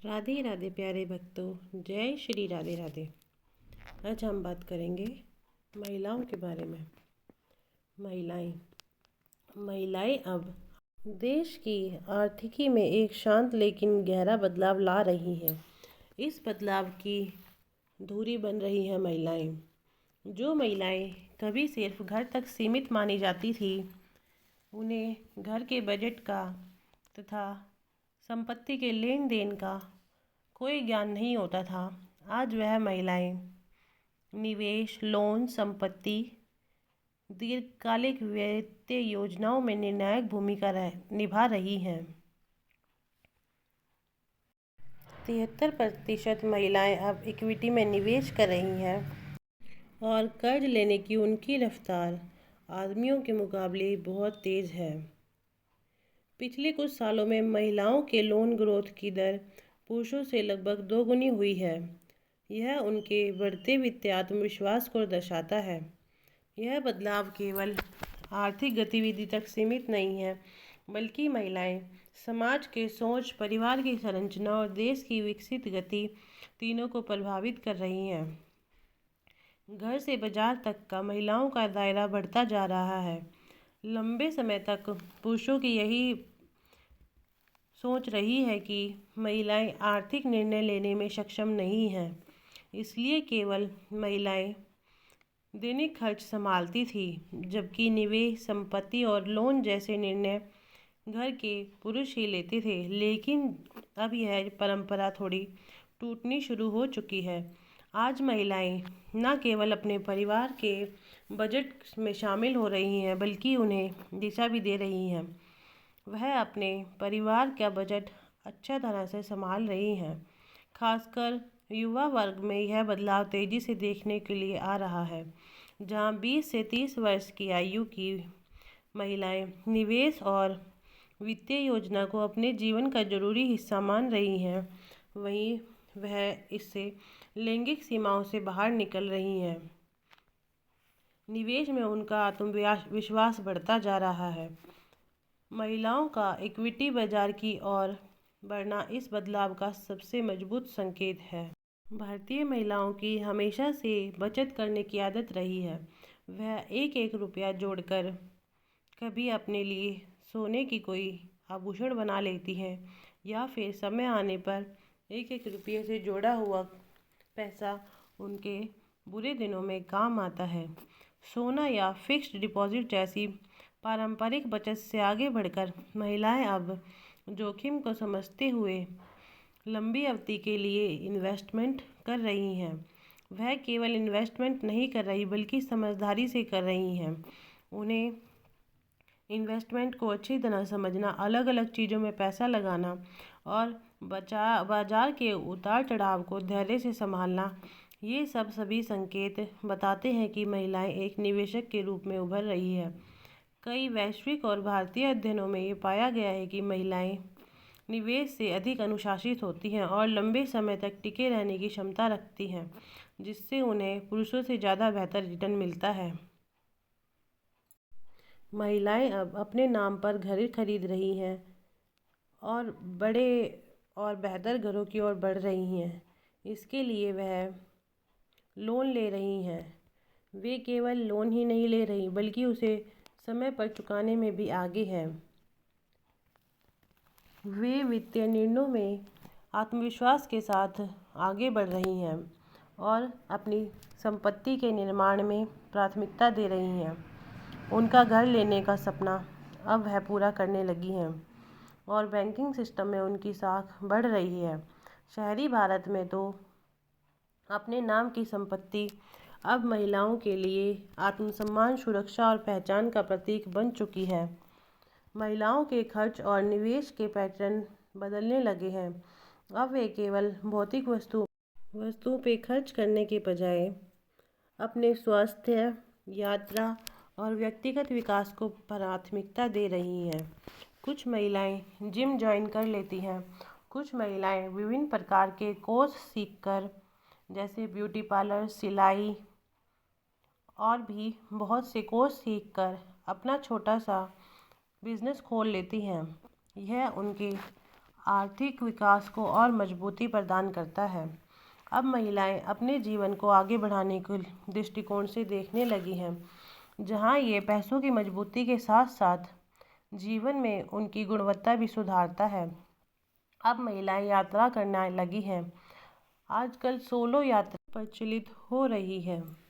राधे राधे प्यारे भक्तों, जय श्री राधे राधे। आज हम बात करेंगे महिलाओं के बारे में। महिलाएं महिलाएं अब देश की आर्थिकी में एक शांत लेकिन गहरा बदलाव ला रही हैं। इस बदलाव की धुरी बन रही हैं महिलाएं। जो महिलाएं कभी सिर्फ घर तक सीमित मानी जाती थी, उन्हें घर के बजट का तथा संपत्ति के लेन देन का कोई ज्ञान नहीं होता था। आज वह महिलाएं निवेश, लोन, संपत्ति, दीर्घकालिक वित्तीय योजनाओं में निर्णायक भूमिका निभा रही हैं। 73% महिलाएं अब इक्विटी में निवेश कर रही हैं और कर्ज लेने की उनकी रफ्तार आदमियों के मुकाबले बहुत तेज़ है। पिछले कुछ सालों में महिलाओं के लोन ग्रोथ की दर पुरुषों से लगभग 2 गुनी हुई है। यह उनके बढ़ते वित्तीय आत्मविश्वास को दर्शाता है। यह बदलाव केवल आर्थिक गतिविधि तक सीमित नहीं है, बल्कि महिलाएं समाज के सोच, परिवार की संरचना और देश की विकसित गति तीनों को प्रभावित कर रही हैं। घर से बाजार तक का महिलाओं का दायरा बढ़ता जा रहा है। लंबे समय तक पुरुषों की यही सोच रही है कि महिलाएं आर्थिक निर्णय लेने में सक्षम नहीं हैं, इसलिए केवल महिलाएं दैनिक खर्च संभालती थी, जबकि निवेश, संपत्ति और लोन जैसे निर्णय घर के पुरुष ही लेते थे। लेकिन अब यह परंपरा थोड़ी टूटनी शुरू हो चुकी है। आज महिलाएं न केवल अपने परिवार के बजट में शामिल हो रही हैं, बल्कि उन्हें दिशा भी दे रही हैं। वह अपने परिवार का बजट अच्छा तरह से संभाल रही हैं। खासकर युवा वर्ग में यह बदलाव तेज़ी से देखने के लिए आ रहा है, जहां 20 से 30 वर्ष की आयु की महिलाएं निवेश और वित्तीय योजना को अपने जीवन का जरूरी हिस्सा मान रही हैं। वहीं वह इससे लैंगिक सीमाओं से बाहर निकल रही हैं। निवेश में उनका आत्मविश्वास बढ़ता जा रहा है। महिलाओं का इक्विटी बाजार की ओर बढ़ना इस बदलाव का सबसे मजबूत संकेत है। भारतीय महिलाओं की हमेशा से बचत करने की आदत रही है। वह एक एक रुपया जोड़कर कभी अपने लिए सोने की कोई आभूषण बना लेती हैं, या फिर समय आने पर एक एक रुपये से जोड़ा हुआ पैसा उनके बुरे दिनों में काम आता है। सोना या फिक्स्ड डिपॉजिट जैसी पारंपरिक बचत से आगे बढ़कर महिलाएं अब जोखिम को समझते हुए लंबी अवधि के लिए इन्वेस्टमेंट कर रही हैं। वह केवल इन्वेस्टमेंट नहीं कर रही, बल्कि समझदारी से कर रही हैं। उन्हें इन्वेस्टमेंट को अच्छी तरह समझना, अलग अलग चीज़ों में पैसा लगाना और बाजार के उतार चढ़ाव को धैर्य से संभालना, ये सभी संकेत बताते हैं कि महिलाएं एक निवेशक के रूप में उभर रही है। कई वैश्विक और भारतीय अध्ययनों में ये पाया गया है कि महिलाएं निवेश से अधिक अनुशासित होती हैं और लंबे समय तक टिके रहने की क्षमता रखती हैं, जिससे उन्हें पुरुषों से ज़्यादा बेहतर रिटर्न मिलता है। महिलाएं अब अपने नाम पर घर खरीद रही हैं और बड़े और बेहतर घरों की ओर बढ़ रही हैं। इसके लिए वह लोन ले रही हैं। वे केवल लोन ही नहीं ले रही, बल्कि उसे समय पर चुकाने में भी आगे हैं। वे वित्तीय निर्णयों में आत्मविश्वास के साथ आगे बढ़ रही हैं और अपनी संपत्ति के निर्माण में प्राथमिकता दे रही हैं। उनका घर लेने का सपना अब वह पूरा करने लगी हैं और बैंकिंग सिस्टम में उनकी साख बढ़ रही है। शहरी भारत में तो अपने नाम की संपत्ति अब महिलाओं के लिए आत्मसम्मान, सुरक्षा और पहचान का प्रतीक बन चुकी है। महिलाओं के खर्च और निवेश के पैटर्न बदलने लगे हैं। अब वे केवल भौतिक वस्तुओं पे खर्च करने के बजाय अपने स्वास्थ्य, यात्रा और व्यक्तिगत विकास को प्राथमिकता दे रही हैं। कुछ महिलाएं जिम ज्वाइन कर लेती हैं। कुछ महिलाएं विभिन्न प्रकार के कोर्स सीखकर, जैसे ब्यूटी पार्लर, सिलाई और भी बहुत से कोर्स सीखकर अपना छोटा सा बिजनेस खोल लेती हैं। यह उनके आर्थिक विकास को और मजबूती प्रदान करता है। अब महिलाएं अपने जीवन को आगे बढ़ाने के दृष्टिकोण से देखने लगी हैं, जहां ये पैसों की मजबूती के साथ साथ जीवन में उनकी गुणवत्ता भी सुधारता है। अब महिलाएं यात्रा करने लगी हैं। आजकल सोलो यात्रा प्रचलित हो रही है।